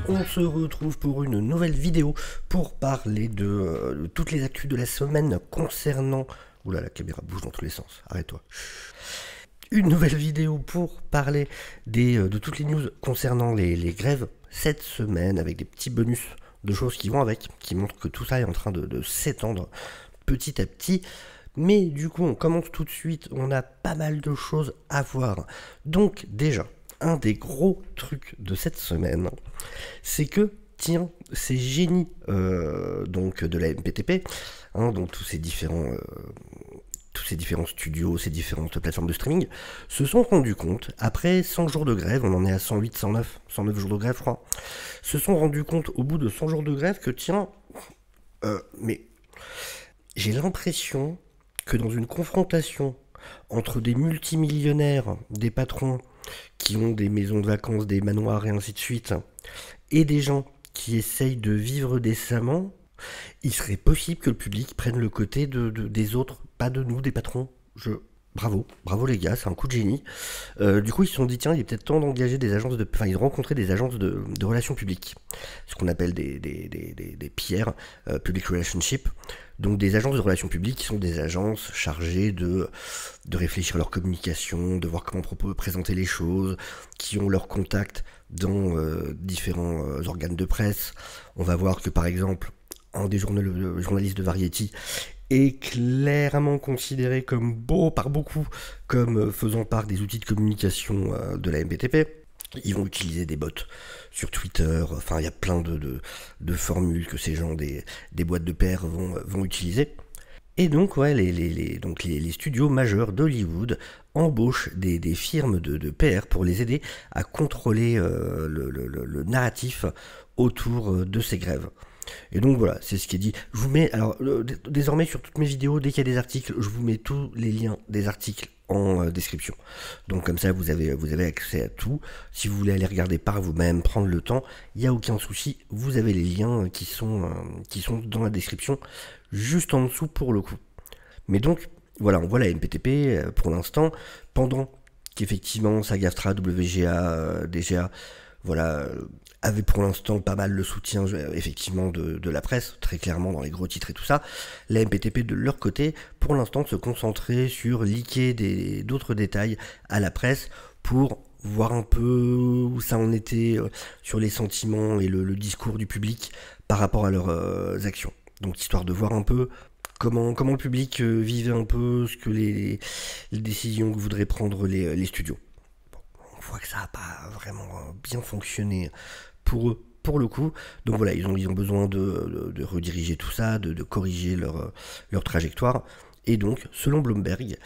on se retrouve pour une nouvelle vidéo pour parler de toutes les actus de la semaine concernant... Oula, la caméra bouge dans tous les sens, arrête-toi. Une nouvelle vidéo pour parler de toutes les news concernant les grèves cette semaine, avec des petits bonus de choses qui vont avec, qui montrent que tout ça est en train de s'étendre petit à petit. Mais du coup, on commence tout de suite, on a pas mal de choses à voir. Donc déjà, un des gros trucs de cette semaine, c'est que, tiens, ces génies donc de la MPTP, donc tous ces différents studios, ces différentes plateformes de streaming, se sont rendus compte, après 100 jours de grève, on en est à 108, 109 jours de grève, je crois, se sont rendus compte au bout de 100 jours de grève que, tiens, mais j'ai l'impression que dans une confrontation entre des multimillionnaires, des patrons qui ont des maisons de vacances, des manoirs et ainsi de suite, et des gens qui essayent de vivre décemment, il serait possible que le public prenne le côté des autres, pas de nous, des patrons. Bravo les gars, c'est un coup de génie. Du coup, ils se sont dit, tiens, il est peut-être temps d'engager des agences ils ont rencontré des agences de relations publiques, ce qu'on appelle des PR, Public Relationship. Donc des agences de relations publiques qui sont des agences chargées de réfléchir à leur communication, de voir comment on peut présenter les choses, qui ont leurs contacts dans différents organes de presse. On va voir que par exemple, un des journalistes de Variety est clairement considéré par beaucoup comme faisant part des outils de communication de la MPTP. Ils vont utiliser des bots sur Twitter, enfin il y a plein de formules que ces gens des boîtes de PR vont utiliser. Et donc ouais, les studios majeurs d'Hollywood embauchent des firmes de PR pour les aider à contrôler le narratif autour de ces grèves. Et donc voilà, c'est ce qui est dit. Je vous mets, alors désormais sur toutes mes vidéos, dès qu'il y a des articles, je vous mets tous les liens des articles en description. Donc comme ça, vous avez accès à tout. Si vous voulez aller regarder par vous-même, prendre le temps, il n'y a aucun souci. Vous avez les liens qui sont dans la description, juste en dessous pour le coup. Mais donc, voilà, on voit la MPTP pour l'instant, pendant qu'effectivement SAG-AFTRA, WGA, DGA, voilà, avait pour l'instant pas mal le soutien effectivement de la presse, très clairement dans les gros titres et tout ça. La MPTP de leur côté, pour l'instant, se concentrait sur leaker d'autres détails à la presse pour voir un peu où ça en était sur les sentiments et le discours du public par rapport à leurs actions. Donc histoire de voir un peu comment le public vivait un peu ce que les décisions que voudraient prendre les studios. On voit que ça n'a pas vraiment bien fonctionné pour eux, pour le coup. Donc voilà, ils ont besoin de rediriger tout ça, de corriger leur trajectoire. Et donc, selon Bloomberg,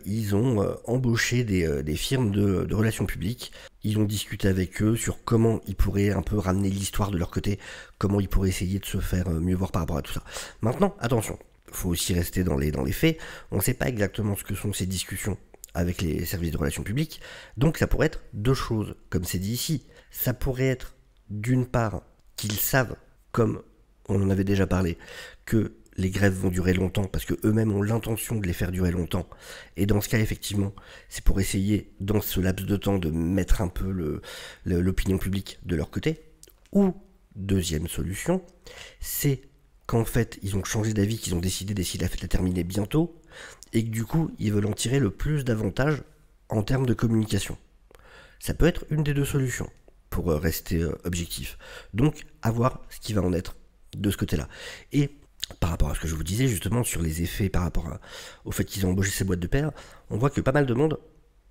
ils ont embauché des firmes de relations publiques. Ils ont discuté avec eux sur comment ils pourraient un peu ramener l'histoire de leur côté, comment ils pourraient essayer de se faire mieux voir par rapport à tout ça. Maintenant, attention, il faut aussi rester dans les faits. On ne sait pas exactement ce que sont ces discussions avec les services de relations publiques. Donc ça pourrait être deux choses, comme c'est dit ici. Ça pourrait être, d'une part, qu'ils savent, comme on en avait déjà parlé, que les grèves vont durer longtemps, parce qu'eux-mêmes ont l'intention de les faire durer longtemps. Et dans ce cas, effectivement, c'est pour essayer, dans ce laps de temps, de mettre un peu l'opinion publique de leur côté. Ou, deuxième solution, c'est qu'en fait, ils ont changé d'avis, qu'ils ont décidé d'essayer de la terminer bientôt, et que du coup, ils veulent en tirer le plus d'avantages en termes de communication. Ça peut être une des deux solutions, pour rester objectif. Donc, à voir ce qui va en être de ce côté-là. Et par rapport à ce que je vous disais, justement, sur les effets par rapport au fait qu'ils ont embauché ces boîtes de paires, on voit que pas mal de monde,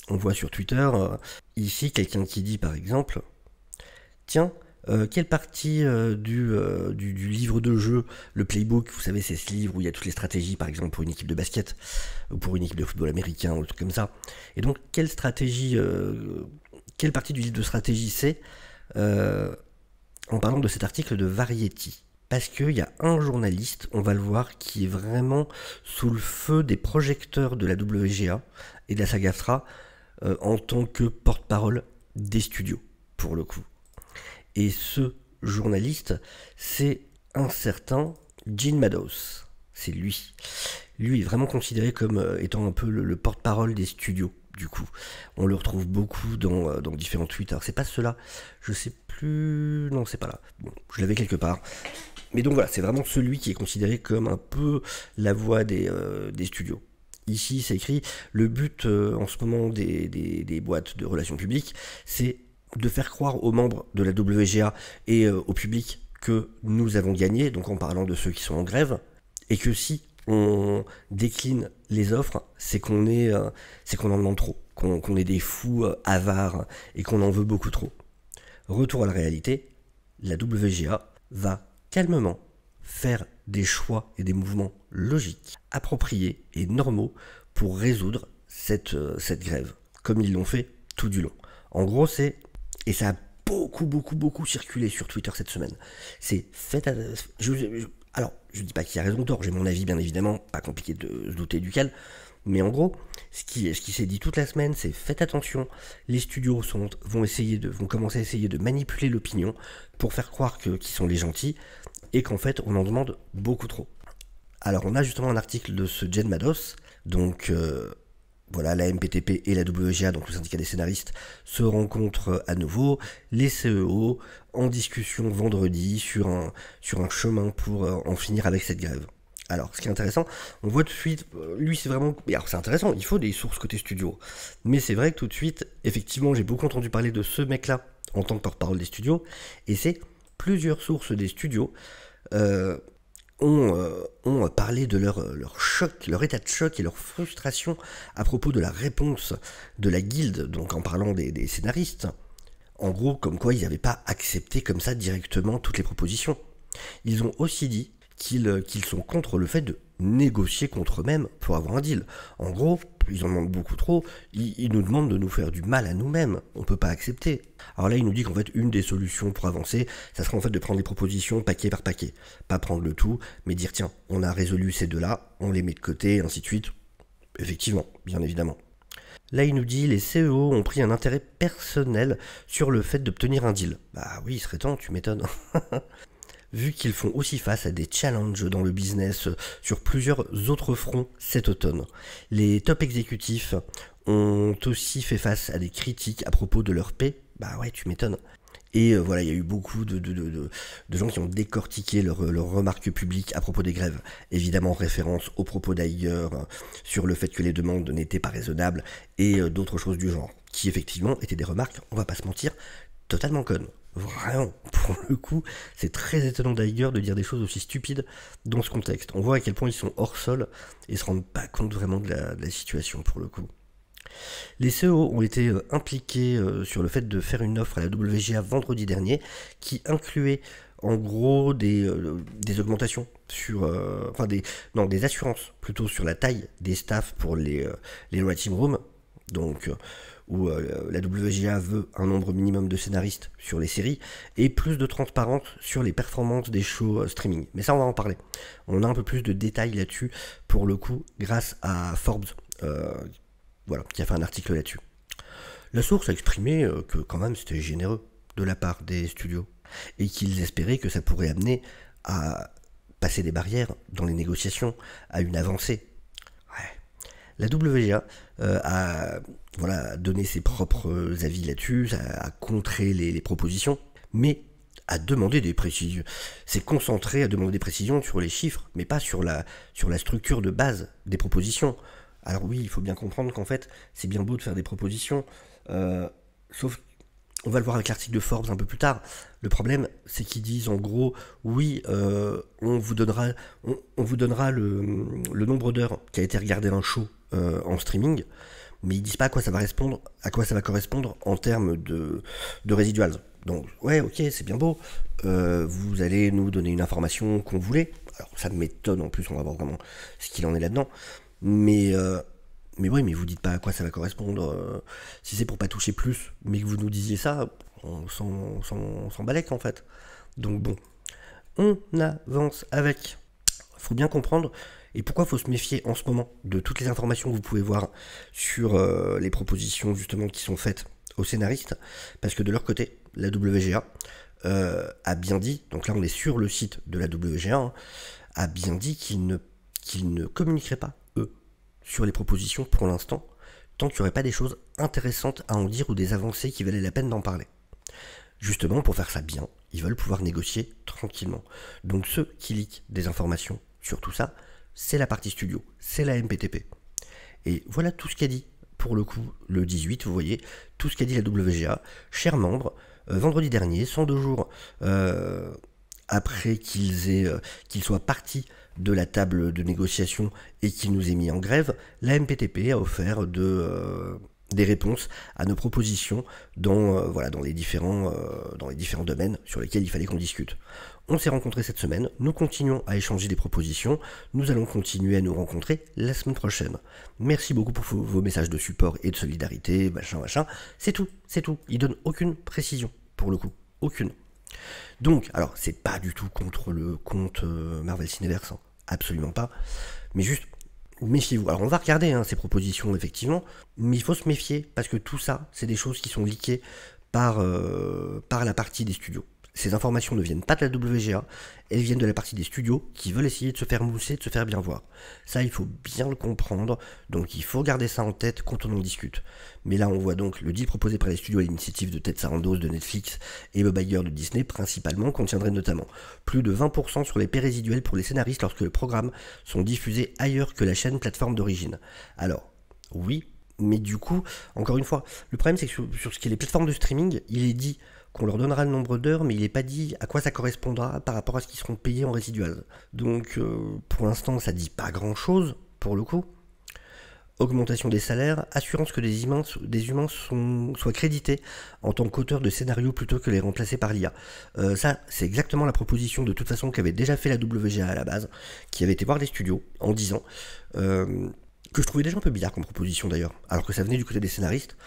on voit sur Twitter, ici, quelqu'un qui dit, par exemple, tiens, quelle partie du livre de jeu, le playbook, vous savez, c'est ce livre où il y a toutes les stratégies, par exemple pour une équipe de basket, ou pour une équipe de football américain, ou un truc comme ça. Et donc, quelle partie du livre de stratégie c'est en parlant de cet article de Variety? Parce qu'il y a un journaliste, on va le voir, qui est vraiment sous le feu des projecteurs de la WGA et de la SAG-AFTRA en tant que porte-parole des studios, pour le coup. Et ce journaliste, c'est un certain Gene Meadows. C'est lui. Lui est vraiment considéré comme étant un peu le porte-parole des studios du coup. On le retrouve beaucoup dans différents tweets. Alors c'est pas ceux-là, je sais plus... Non, c'est pas là. Bon, je l'avais quelque part. Mais donc voilà, c'est vraiment celui qui est considéré comme un peu la voix des studios. Ici, c'est écrit, le but en ce moment des boîtes de relations publiques, c'est de faire croire aux membres de la WGA et au public que nous avons gagné, donc en parlant de ceux qui sont en grève, et que si on décline les offres, c'est qu'on en demande trop, qu'on est des fous avares et qu'on en veut beaucoup trop. Retour à la réalité, la WGA va calmement faire des choix et des mouvements logiques, appropriés et normaux pour résoudre cette grève, comme ils l'ont fait tout du long. En gros, et ça a beaucoup circulé sur Twitter cette semaine, c'est alors, je dis pas qu'il y a raison ou tort, j'ai mon avis bien évidemment, pas compliqué de se douter duquel, mais en gros, ce qui s'est dit toute la semaine, c'est faites attention, les studios vont commencer à essayer de manipuler l'opinion pour faire croire qu'ils sont les gentils, et qu'en fait, on en demande beaucoup trop. Alors, on a justement un article de ce Jen Mados, donc voilà, la MPTP et la WGA, donc le syndicat des scénaristes, se rencontrent à nouveau, les CEO en discussion vendredi sur un chemin pour en finir avec cette grève. Alors, ce qui est intéressant, on voit tout de suite, lui c'est vraiment... Alors c'est intéressant, il faut des sources côté studio, mais c'est vrai que tout de suite, effectivement, j'ai beaucoup entendu parler de ce mec-là en tant que porte-parole des studios, et c'est plusieurs sources des studios ont parlé de leur choc, leur état de choc et leur frustration à propos de la réponse de la guilde, donc en parlant des scénaristes. En gros, comme quoi ils n'avaient pas accepté comme ça directement toutes les propositions. Ils ont aussi dit qu'ils sont contre le fait de négocier contre eux-mêmes pour avoir un deal. En gros, ils en demandent beaucoup trop, ils nous demandent de nous faire du mal à nous-mêmes, on peut pas accepter. Alors là, il nous dit qu'en fait, une des solutions pour avancer, ça serait en fait de prendre les propositions paquet par paquet. Pas prendre le tout, mais dire tiens, on a résolu ces deux-là, on les met de côté, ainsi de suite. Effectivement, bien évidemment. Là, il nous dit les CEO ont pris un intérêt personnel sur le fait d'obtenir un deal. Bah oui, il serait temps, tu m'étonnes. Vu qu'ils font aussi face à des challenges dans le business sur plusieurs autres fronts cet automne. Les top exécutifs ont aussi fait face à des critiques à propos de leur paix. Bah ouais, tu m'étonnes. Et voilà, il y a eu beaucoup de gens qui ont décortiqué leurs remarques publiques à propos des grèves. Évidemment, référence aux propos d'ailleurs sur le fait que les demandes n'étaient pas raisonnables et d'autres choses du genre. Qui effectivement étaient des remarques, on va pas se mentir, totalement connes. Vraiment, pour le coup, c'est très étonnant d'ailleurs de dire des choses aussi stupides dans ce contexte. On voit à quel point ils sont hors sol et se rendent pas compte vraiment de la situation pour le coup. Les CEO ont été impliqués sur le fait de faire une offre à la WGA vendredi dernier qui incluait en gros des augmentations sur... des assurances plutôt sur la taille des staffs pour les writing rooms. Donc... où la WGA veut un nombre minimum de scénaristes sur les séries, et plus de transparence sur les performances des shows streaming. Mais ça, on va en parler. On a un peu plus de détails là-dessus, pour le coup, grâce à Forbes, qui a fait un article là-dessus. La source a exprimé que quand même c'était généreux de la part des studios, et qu'ils espéraient que ça pourrait amener à passer des barrières dans les négociations, à une avancée. La WGA a donné ses propres avis là-dessus, a contré les propositions, mais a demandé des précisions. C'est concentré à demander des précisions sur les chiffres, mais pas sur la structure de base des propositions. Alors oui, il faut bien comprendre qu'en fait, c'est bien beau de faire des propositions, sauf on va le voir avec l'article de Forbes un peu plus tard. Le problème, c'est qu'ils disent en gros, oui, on vous donnera le nombre d'heures qui a été regardé un show en streaming, mais ils disent pas à quoi ça va correspondre en termes de residuals. Donc, ouais, ok, c'est bien beau. Vous allez nous donner une information qu'on voulait. Alors, ça m'étonne en plus, on va voir vraiment ce qu'il en est là-dedans. Mais oui, mais vous dites pas à quoi ça va correspondre. Si c'est pour pas toucher plus, mais que vous nous disiez ça, on s'en balèque en fait. Donc bon, on avance avec. Faut bien comprendre. Et pourquoi faut se méfier en ce moment de toutes les informations que vous pouvez voir sur les propositions justement qui sont faites aux scénaristes. Parce que de leur côté, la WGA a bien dit, donc là on est sur le site de la WGA, a bien dit qu'ils ne communiqueraient pas sur les propositions pour l'instant, tant qu'il n'y aurait pas des choses intéressantes à en dire ou des avancées qui valaient la peine d'en parler. Justement, pour faire ça bien, ils veulent pouvoir négocier tranquillement. Donc ceux qui leakent des informations sur tout ça, c'est la partie studio, c'est la MPTP. Et voilà tout ce qu'a dit, pour le coup, le 18, vous voyez, tout ce qu'a dit la WGA. Chers membres, vendredi dernier, 102 jours après qu'ils soient partis de la table de négociation et qu'ils nous aient mis en grève, la MPTP a offert des réponses à nos propositions dans les différents domaines sur lesquels il fallait qu'on discute. On s'est rencontrés cette semaine, nous continuons à échanger des propositions, nous allons continuer à nous rencontrer la semaine prochaine. Merci beaucoup pour vos messages de support et de solidarité, machin, c'est tout. Ils donnent aucune précision, pour le coup, aucune. Donc, alors, c'est pas du tout contre le compte Marvel Cineverse, hein, absolument pas, mais juste, méfiez-vous. Alors, on va regarder ces propositions, effectivement, mais il faut se méfier, parce que tout ça, c'est des choses qui sont leakées par la partie des studios. Ces informations ne viennent pas de la WGA, elles viennent de la partie des studios qui veulent essayer de se faire mousser, de se faire bien voir. Ça, il faut bien le comprendre, donc il faut garder ça en tête quand on en discute. Mais là, on voit donc le deal proposé par les studios à l'initiative de Ted Sarandos de Netflix et Bob Iger de Disney, principalement, contiendrait notamment plus de 20% sur les paies résiduelles pour les scénaristes lorsque les programmes sont diffusés ailleurs que la chaîne plateforme d'origine. Alors, oui, mais du coup, encore une fois, le problème c'est que sur ce qui est les plateformes de streaming, il est dit qu'on leur donnera le nombre d'heures, mais il n'est pas dit à quoi ça correspondra par rapport à ce qu'ils seront payés en résidual. Donc, pour l'instant, ça dit pas grand-chose, pour le coup. Augmentation des salaires, assurance que des humains soient crédités en tant qu'auteurs de scénarios plutôt que les remplacer par l'IA. Ça, c'est exactement la proposition de toute façon qu'avait déjà fait la WGA à la base, qui avait été voir les studios en disant... que je trouvais déjà un peu bizarre comme proposition d'ailleurs, alors que ça venait du côté des scénaristes,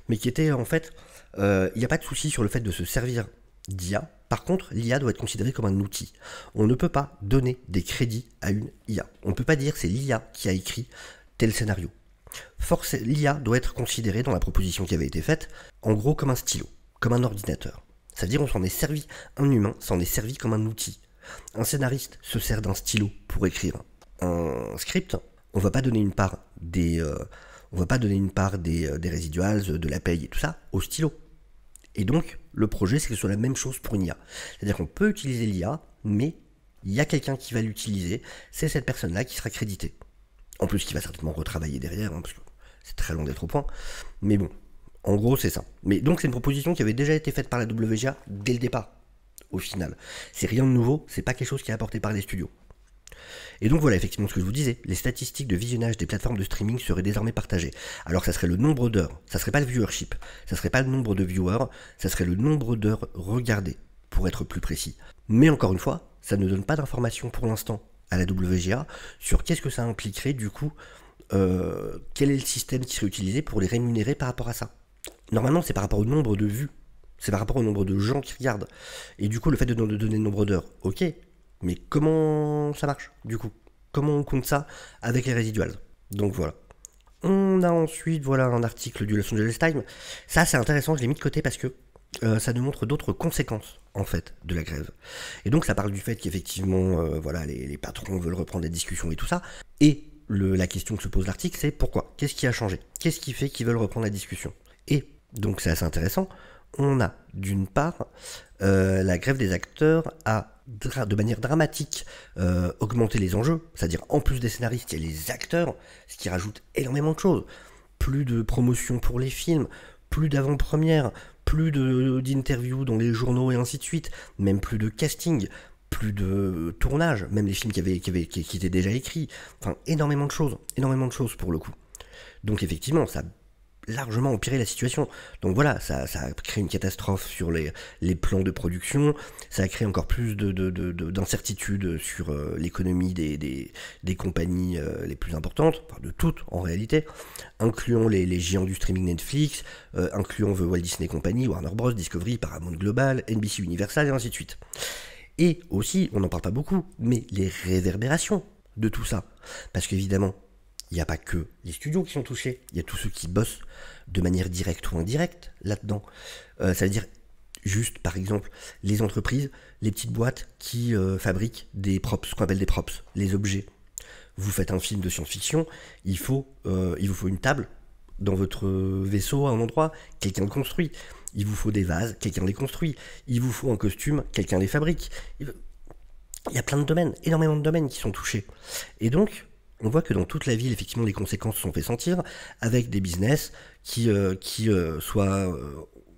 mais qui était en fait, il n'y a pas de souci sur le fait de se servir d'IA, par contre l'IA doit être considérée comme un outil. On ne peut pas donner des crédits à une IA, on ne peut pas dire c'est l'IA qui a écrit tel scénario. L'IA doit être considérée dans la proposition qui avait été faite, en gros comme un stylo, comme un ordinateur. C'est-à-dire on s'en est servi, un humain s'en est servi comme un outil. Un scénariste se sert d'un stylo pour écrire un script. On va pas donner une part des résiduals, de la paye et tout ça au stylo. Et donc, le projet, c'est que ce soit la même chose pour une IA. C'est-à-dire qu'on peut utiliser l'IA, mais il y a quelqu'un qui va l'utiliser, c'est cette personne-là qui sera créditée. En plus, qui va certainement retravailler derrière, parce que c'est très long d'être au point. Mais bon, en gros, c'est ça. Mais donc, c'est une proposition qui avait déjà été faite par la WGA dès le départ, au final. C'est rien de nouveau, c'est pas quelque chose qui est apporté par les studios. Et donc voilà effectivement ce que je vous disais, les statistiques de visionnage des plateformes de streaming seraient désormais partagées. Alors ça serait le nombre d'heures, ça serait pas le viewership, ça serait pas le nombre de viewers, ça serait le nombre d'heures regardées, pour être plus précis. Mais encore une fois, ça ne donne pas d'informations pour l'instant à la WGA sur qu'est-ce que ça impliquerait du coup, quel est le système qui serait utilisé pour les rémunérer par rapport à ça. Normalement c'est par rapport au nombre de vues, c'est par rapport au nombre de gens qui regardent. Et du coup le fait de donner le nombre d'heures, ok. Mais comment ça marche, du coup? Comment on compte ça avec les résiduals? Donc voilà. On a ensuite, voilà, un article du Los Angeles Times. Ça, c'est intéressant, je l'ai mis de côté parce que ça nous montre d'autres conséquences, en fait, de la grève. Et donc, ça parle du fait qu'effectivement, voilà, les patrons veulent reprendre la discussion et tout ça. Et la question que se pose l'article, c'est pourquoi? Qu'est-ce qui a changé? Qu'est-ce qui fait qu'ils veulent reprendre la discussion? Et donc, c'est assez intéressant. On a, d'une part, la grève des acteurs a de manière dramatique augmenter les enjeux, c'est-à-dire en plus des scénaristes, il y a les acteurs, ce qui rajoute énormément de choses. Plus de promotion pour les films, plus d'avant-première, plus d'interviews dans les journaux et ainsi de suite, même plus de casting, plus de tournage, même les films qui étaient déjà écrits, enfin énormément de choses pour le coup. Donc effectivement, ça largement empirer la situation. Donc voilà, ça a créé une catastrophe sur les plans de production, ça a créé encore plus d'incertitudes sur l'économie des compagnies les plus importantes, enfin de toutes en réalité, incluant les géants du streaming Netflix, incluant The Walt Disney Company, Warner Bros, Discovery, Paramount Global, NBC Universal et ainsi de suite. Et aussi, on n'en parle pas beaucoup, mais les réverbérations de tout ça. Parce qu'évidemment, il n'y a pas que les studios qui sont touchés, il y a tous ceux qui bossent de manière directe ou indirecte là-dedans. Ça veut dire juste, par exemple, les entreprises, les petites boîtes qui fabriquent des props, ce qu'on appelle des props, les objets. Vous faites un film de science-fiction, il vous faut une table dans votre vaisseau à un endroit, quelqu'un le construit. Il vous faut des vases, quelqu'un les construit. Il vous faut un costume, quelqu'un les fabrique. Il y a plein de domaines, énormément de domaines qui sont touchés. Et donc, on voit que dans toute la ville, effectivement, les conséquences se sont fait sentir, avec des business qui soit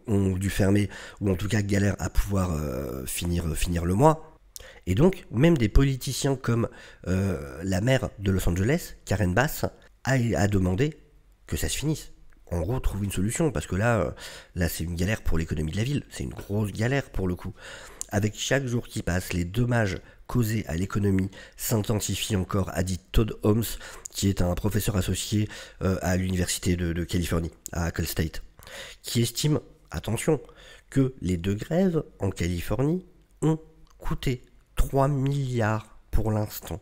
ont dû fermer, ou en tout cas galèrent à pouvoir finir le mois. Et donc, même des politiciens comme la maire de Los Angeles, Karen Bass, a demandé que ça se finisse. En gros, trouve une solution, parce que là c'est une galère pour l'économie de la ville, c'est une grosse galère pour le coup. Avec chaque jour qui passe, les dommages causés à l'économie s'intensifient encore, a dit Todd Holmes, qui est un professeur associé à l'université de Californie, à Cal State, qui estime, attention, que les 2 grèves en Californie ont coûté 3 milliards pour l'instant,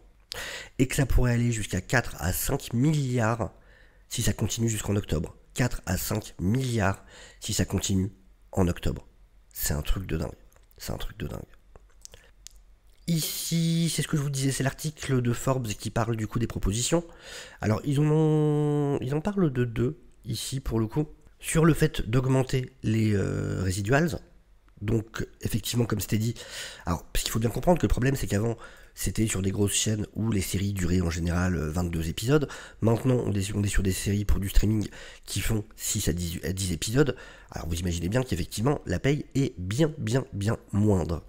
et que ça pourrait aller jusqu'à 4 à 5 milliards si ça continue jusqu'en octobre. 4 à 5 milliards si ça continue en octobre. C'est un truc de dingue. C'est un truc de dingue. Ici, c'est ce que je vous disais, c'est l'article de Forbes qui parle du coup des propositions. Alors, ils en parlent de 2 ici pour le coup. Sur le fait d'augmenter les residuals. Donc, effectivement, comme c'était dit, alors, parce qu'il faut bien comprendre que le problème, c'est qu'avant, c'était sur des grosses chaînes où les séries duraient en général 22 épisodes. Maintenant, on est sur des séries pour du streaming qui font 6 à 10 épisodes. Alors, vous imaginez bien qu'effectivement, la paye est bien moindre.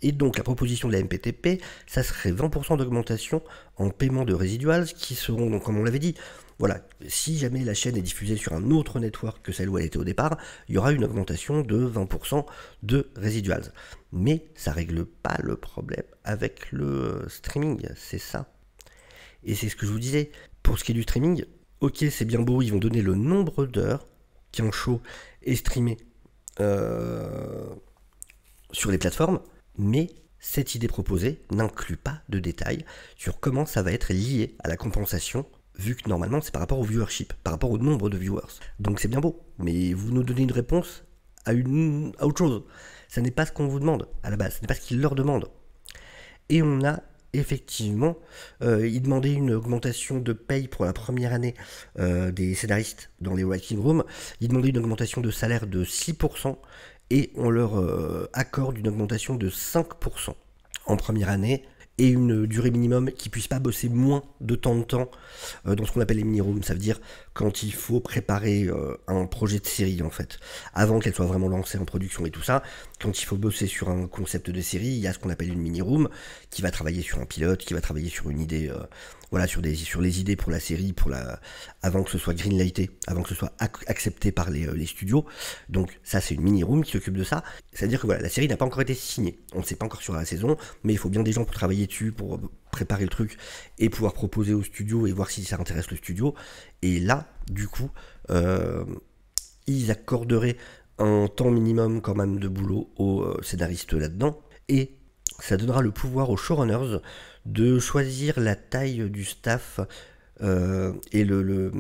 Et donc, la proposition de la MPTP, ça serait 20% d'augmentation en paiement de residuals qui seront, donc, comme on l'avait dit, voilà, si jamais la chaîne est diffusée sur un autre network que celle où elle était au départ, il y aura une augmentation de 20% de residuals. Mais ça règle pas le problème avec le streaming, c'est ça. Et c'est ce que je vous disais, pour ce qui est du streaming, ok, c'est bien beau, ils vont donner le nombre d'heures qu'un show est streamé sur les plateformes, mais cette idée proposée n'inclut pas de détails sur comment ça va être lié à la compensation, vu que normalement c'est par rapport au viewership, par rapport au nombre de viewers. Donc c'est bien beau, mais vous nous donnez une réponse à autre chose. Ça n'est pas ce qu'on vous demande à la base, ce n'est pas ce qu'ils leur demandent. Et on a effectivement, ils demandaient une augmentation de paye pour la première année des scénaristes dans les writing rooms. Ils demandaient une augmentation de salaire de 6% et on leur accorde une augmentation de 5% en première année et une durée minimum qui puisse pas bosser moins de temps dans ce qu'on appelle les mini-rooms. Ça veut dire quand il faut préparer un projet de série en fait, avant qu'elle soit vraiment lancée en production et tout ça. Quand il faut bosser sur un concept de série, il y a ce qu'on appelle une mini-room qui va travailler sur un pilote, qui va travailler sur une idée, voilà, sur les idées pour la série, avant que ce soit greenlighté, avant que ce soit accepté par les studios. Donc ça c'est une mini-room qui s'occupe de ça. C'est-à-dire que voilà, la série n'a pas encore été signée, on ne sait pas encore sur la saison, mais il faut bien des gens pour travailler dessus, pour préparer le truc et pouvoir proposer au studio et voir si ça intéresse le studio. Et là, du coup, ils accorderaient un temps minimum quand même de boulot aux scénaristes là-dedans, et ça donnera le pouvoir aux showrunners de choisir la taille du staff, et le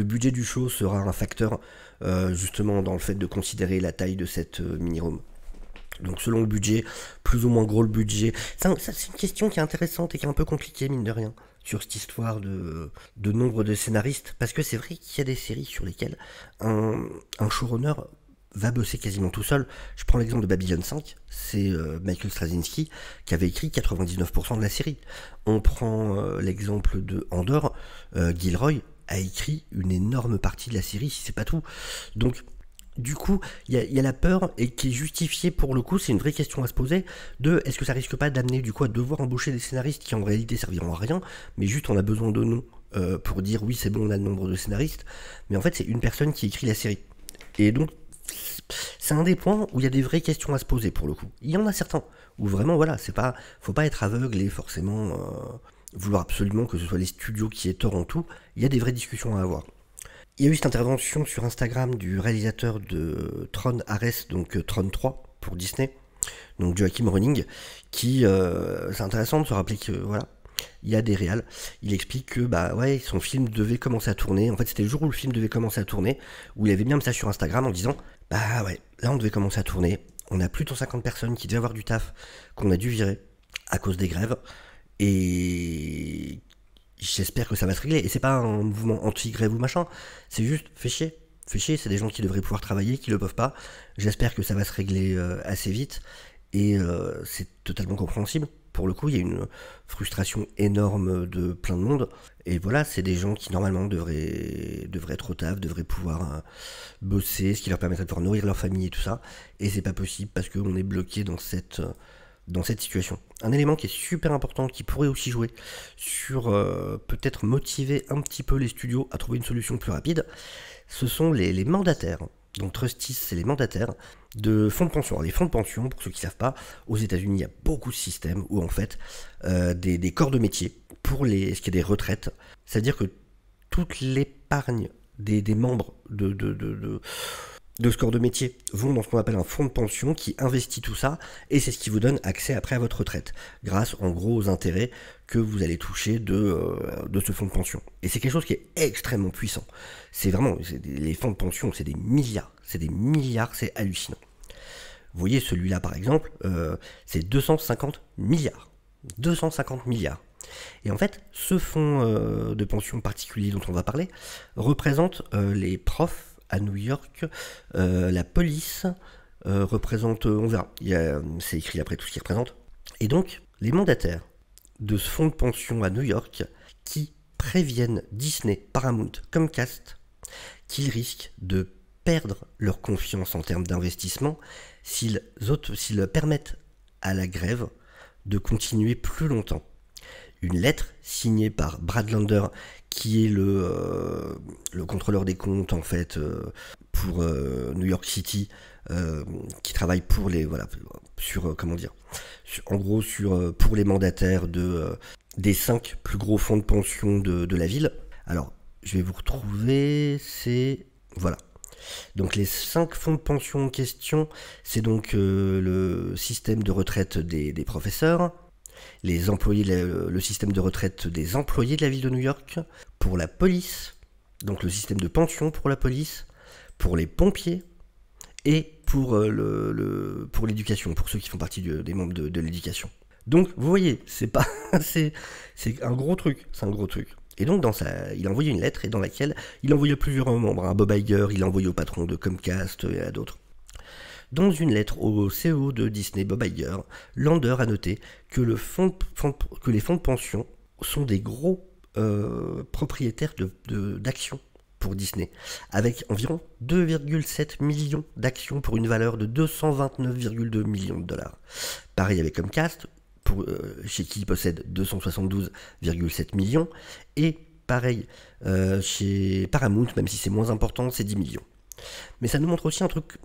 budget du show sera un facteur justement dans le fait de considérer la taille de cette mini-room. Donc selon le budget, plus ou moins gros le budget, ça c'est une question qui est intéressante et qui est un peu compliquée mine de rien, sur cette histoire de nombre de scénaristes, parce que c'est vrai qu'il y a des séries sur lesquelles un showrunner va bosser quasiment tout seul. Je prends l'exemple de Babylon 5, c'est Michael Straczynski qui avait écrit 99% de la série. On prend l'exemple de Andor, Gilroy a écrit une énorme partie de la série, si c'est pas tout. Donc du coup, il y a la peur, et qui est justifiée pour le coup, c'est une vraie question à se poser, de est-ce que ça risque pas d'amener du coup à devoir embaucher des scénaristes qui en réalité serviront à rien, mais juste on a besoin de nous pour dire oui c'est bon on a le nombre de scénaristes, mais en fait c'est une personne qui écrit la série. Et donc c'est un des points où il y a des vraies questions à se poser pour le coup. Il y en a certains où vraiment voilà, faut pas être aveugle et forcément vouloir absolument que ce soit les studios qui aient tort en tout. Il y a des vraies discussions à avoir. Il y a eu cette intervention sur Instagram du réalisateur de Tron Ares, donc Tron 3 pour Disney, donc Joachim Ronning, qui, c'est intéressant de se rappeler que voilà, il y a des réals. Il explique que bah ouais, son film devait commencer à tourner. En fait, c'était le jour où le film devait commencer à tourner, où il avait mis un message sur Instagram en disant bah ouais, là on devait commencer à tourner. On a plus de 150 personnes qui devaient avoir du taf, qu'on a dû virer à cause des grèves, et j'espère que ça va se régler. Et c'est pas un mouvement anti-grève ou machin, c'est juste, fait chier. Fait chier, c'est des gens qui devraient pouvoir travailler, qui le peuvent pas. J'espère que ça va se régler assez vite. Et c'est totalement compréhensible. Pour le coup, il y a une frustration énorme de plein de monde. Et voilà, c'est des gens qui normalement devraient être au taf, devraient pouvoir bosser, ce qui leur permettrait de pouvoir nourrir leur famille et tout ça. Et c'est pas possible parce qu'on est bloqué dans cette situation. Un élément qui est super important, qui pourrait aussi jouer sur peut-être motiver un petit peu les studios à trouver une solution plus rapide, ce sont les mandataires. Donc Trustees, c'est les mandataires de fonds de pension. Alors, les fonds de pension, pour ceux qui ne savent pas, aux États-Unis, il y a beaucoup de systèmes où en fait des corps de métier pour ce qui est des retraites, c'est-à-dire que toute l'épargne des membres de ce corps de métier vont dans ce qu'on appelle un fonds de pension qui investit tout ça et c'est ce qui vous donne accès après à votre retraite grâce en gros aux intérêts que vous allez toucher de ce fonds de pension. Et c'est quelque chose qui est extrêmement puissant. C'est vraiment, les fonds de pension, c'est des milliards, c'est hallucinant. Vous voyez celui-là par exemple, c'est 250 milliards. 250 milliards. Et en fait, ce fonds de pension particulier dont on va parler représente les profs à New York, la police représente, on verra, c'est écrit après tout ce qu'il représente. Et donc, les mandataires de ce fonds de pension à New York qui préviennent Disney, Paramount, Comcast qu'ils risquent de perdre leur confiance en termes d'investissement s'ils permettent à la grève de continuer plus longtemps. Une lettre signée par Brad Lander, qui est le contrôleur des comptes en fait pour New York City, qui travaille pour les pour les mandataires des 5 plus gros fonds de pension de la ville. Alors je vais vous retrouver, voilà. Donc les 5 fonds de pension en question, c'est donc le système de retraite des professeurs, les employés, le système de retraite des employés de la ville de New York, pour la police, donc le système de pension pour la police, pour les pompiers et pour l'éducation, pour ceux qui font partie des membres de l'éducation. Donc vous voyez, c'est un gros truc, Et donc il a envoyé une lettre et dans laquelle il a envoyé à plusieurs membres, Bob Iger, il a envoyé au patron de Comcast et à d'autres. Dans une lettre au CEO de Disney, Bob Iger, Lander a noté que les fonds de pension sont des gros propriétaires d'actions pour Disney, avec environ 2,7 millions d'actions pour une valeur de 229,2 millions de dollars. Pareil avec Comcast, chez qui il possède 272,7 millions, et pareil chez Paramount, même si c'est moins important, c'est 10 millions. Mais ça nous montre aussi un truc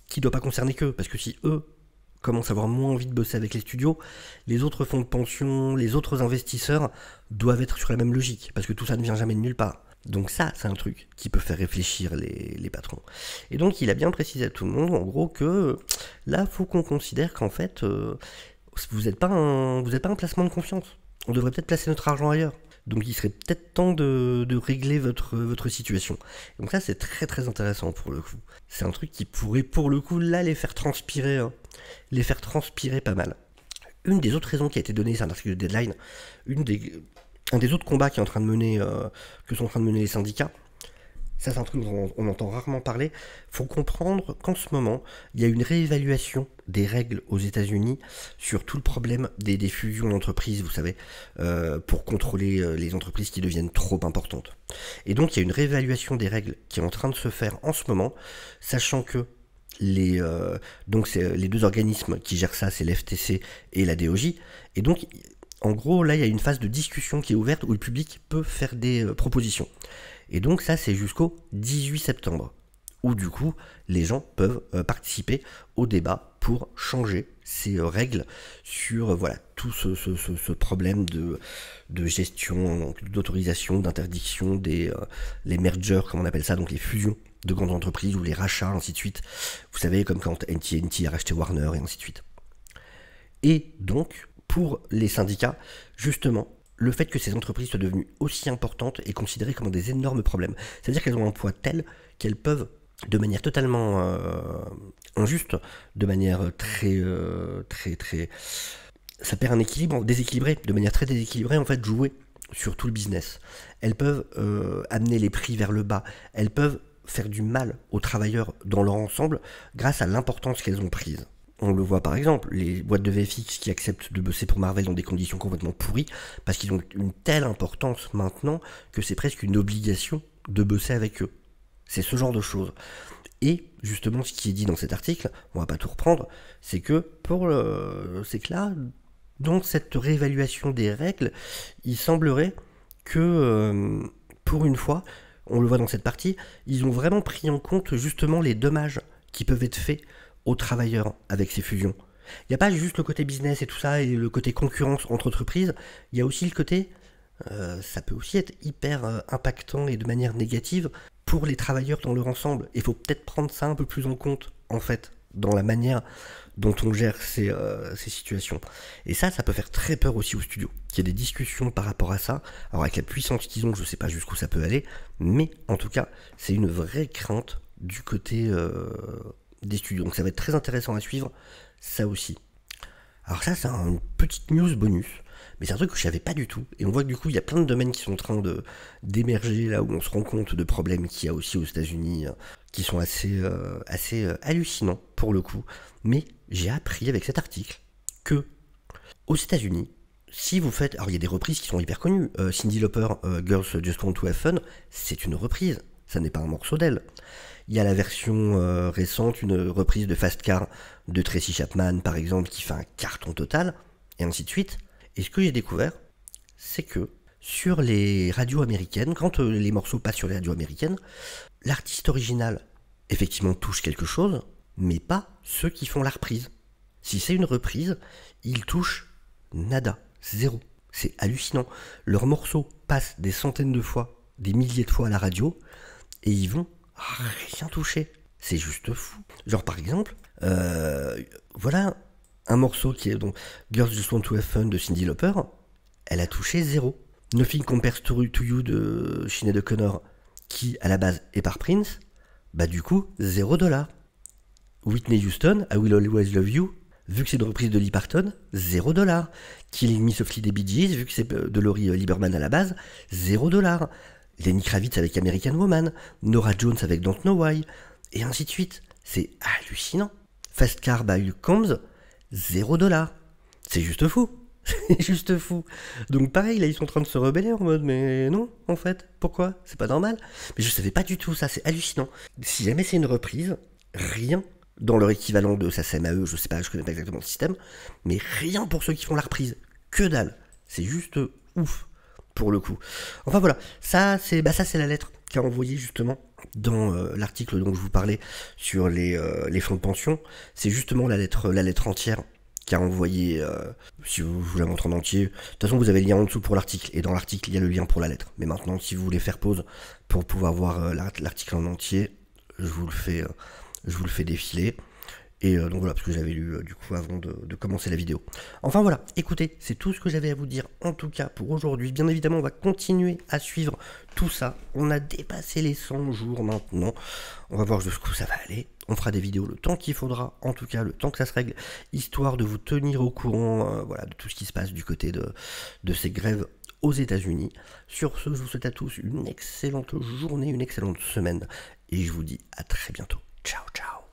qui ne doit pas concerner qu'eux, parce que si eux commencent à avoir moins envie de bosser avec les studios, les autres fonds de pension, les autres investisseurs doivent être sur la même logique, parce que tout ça ne vient jamais de nulle part. Donc ça, c'est un truc qui peut faire réfléchir les patrons. Et donc il a bien précisé à tout le monde, en gros, que là, il faut qu'on considère qu'en fait, vous n'êtes pas un placement de confiance. On devrait peut-être placer notre argent ailleurs. Donc il serait peut-être temps de régler votre situation. Donc ça c'est très très intéressant pour le coup. C'est un truc qui pourrait pour le coup là les faire transpirer pas mal. Une des autres raisons qui a été donnée, c'est un article de Deadline, un des autres combats qui est en train de mener, que sont en train de mener les syndicats. Ça, c'est un truc dont on entend rarement parler. Il faut comprendre qu'en ce moment, il y a une réévaluation des règles aux États-Unis sur tout le problème des fusions d'entreprises, vous savez, pour contrôler les entreprises qui deviennent trop importantes. Et donc, il y a une réévaluation des règles qui est en train de se faire en ce moment, sachant que les deux organismes qui gèrent ça, c'est l'FTC et la DOJ. Et donc, en gros, là, il y a une phase de discussion qui est ouverte où le public peut faire des propositions. Et donc ça, c'est jusqu'au 18 septembre, où du coup, les gens peuvent participer au débat pour changer ces règles sur tout ce problème de gestion, d'autorisation, d'interdiction les mergers, comme on appelle ça, donc les fusions de grandes entreprises ou les rachats, ainsi de suite. Vous savez, comme quand AT&T a racheté Warner et ainsi de suite. Et donc, pour les syndicats, justement, le fait que ces entreprises soient devenues aussi importantes est considéré comme des énormes problèmes. C'est-à-dire qu'elles ont un poids tel qu'elles peuvent, de manière totalement injuste, de manière très... ça perd un équilibre déséquilibré, de manière très déséquilibrée, en fait, jouer sur tout le business. Elles peuvent amener les prix vers le bas. Elles peuvent faire du mal aux travailleurs dans leur ensemble grâce à l'importance qu'elles ont prise. On le voit par exemple, les boîtes de VFX qui acceptent de bosser pour Marvel dans des conditions complètement pourries, parce qu'ils ont une telle importance maintenant que c'est presque une obligation de bosser avec eux. C'est ce genre de choses. Et justement, ce qui est dit dans cet article, on va pas tout reprendre, c'est que c'est que là, dans cette réévaluation des règles, il semblerait que pour une fois, on le voit dans cette partie, ils ont vraiment pris en compte justement les dommages qui peuvent être faits aux travailleurs avec ces fusions. Il n'y a pas juste le côté business et tout ça, et le côté concurrence entre entreprises, il y a aussi le côté, ça peut aussi être hyper impactant et de manière négative pour les travailleurs dans leur ensemble. Il faut peut-être prendre ça un peu plus en compte, en fait, dans la manière dont on gère ces situations. Et ça peut faire très peur aussi aux studios. Il y a des discussions par rapport à ça. Alors avec la puissance qu'ils ont, je ne sais pas jusqu'où ça peut aller, mais en tout cas, c'est une vraie crainte du côté des studios. Donc ça va être très intéressant à suivre, ça aussi. Alors ça, c'est une petite news bonus, mais c'est un truc que je savais pas du tout. Et on voit que du coup, il y a plein de domaines qui sont en train d'émerger, là où on se rend compte de problèmes qu'il y a aussi aux États-Unis, qui sont assez hallucinants pour le coup. Mais j'ai appris avec cet article que aux États-Unis, si vous faites, alors il y a des reprises qui sont hyper connues. Cyndi Lauper, Girls Just Want to Have Fun, c'est une reprise. Ça n'est pas un morceau d'elle. Il y a la version récente, une reprise de Fast Car de Tracy Chapman, par exemple, qui fait un carton total, et ainsi de suite. Et ce que j'ai découvert, c'est que sur les radios américaines, quand les morceaux passent sur les radios américaines, l'artiste original, effectivement, touche quelque chose, mais pas ceux qui font la reprise. Si c'est une reprise, ils touchent nada, zéro. C'est hallucinant. Leurs morceaux passent des centaines de fois, des milliers de fois à la radio, et ils vont rien toucher. C'est juste fou. Genre par exemple, voilà un morceau qui est donc Girls Just Want to Have Fun de Cyndi Lauper, elle a touché zéro. Nothing Compares to You de Sinéad O'Connor, qui à la base est par Prince, bah du coup $0. Whitney Houston, I Will Always Love You, vu que c'est une reprise de Lee Parton, $0. Killing Me Softly des Bee Gees, vu que c'est de Laurie Lieberman à la base, $0. Lenny Kravitz avec American Woman, Norah Jones avec Don't Know Why, et ainsi de suite. C'est hallucinant. Fast Car by Luke Combs, $0. C'est juste fou. C'est juste fou. Donc pareil, là ils sont en train de se rebeller en mode mais non, en fait, pourquoi? C'est pas normal. Mais je savais pas du tout ça, c'est hallucinant. Si jamais c'est une reprise, rien dans leur équivalent de SACEM à eux, je sais pas, je connais pas exactement le système, mais rien pour ceux qui font la reprise. Que dalle. C'est juste ouf. Pour le coup. Enfin voilà, ça c'est la lettre qu'a envoyée justement dans l'article dont je vous parlais sur les fonds de pension. C'est justement la lettre entière qu'a envoyée, si vous la montre en entier. De toute façon, vous avez le lien en dessous pour l'article, et dans l'article, il y a le lien pour la lettre. Mais maintenant, si vous voulez faire pause pour pouvoir voir l'article en entier, je vous le fais défiler. Et donc voilà, parce que j'avais lu du coup avant de commencer la vidéo. Enfin voilà, écoutez, c'est tout ce que j'avais à vous dire en tout cas pour aujourd'hui. Bien évidemment, on va continuer à suivre tout ça. On a dépassé les 100 jours maintenant. On va voir jusqu'où ça va aller. On fera des vidéos le temps qu'il faudra, en tout cas le temps que ça se règle, histoire de vous tenir au courant voilà, de tout ce qui se passe du côté de ces grèves aux États-Unis. Sur ce, je vous souhaite à tous une excellente journée, une excellente semaine. Et je vous dis à très bientôt. Ciao, ciao.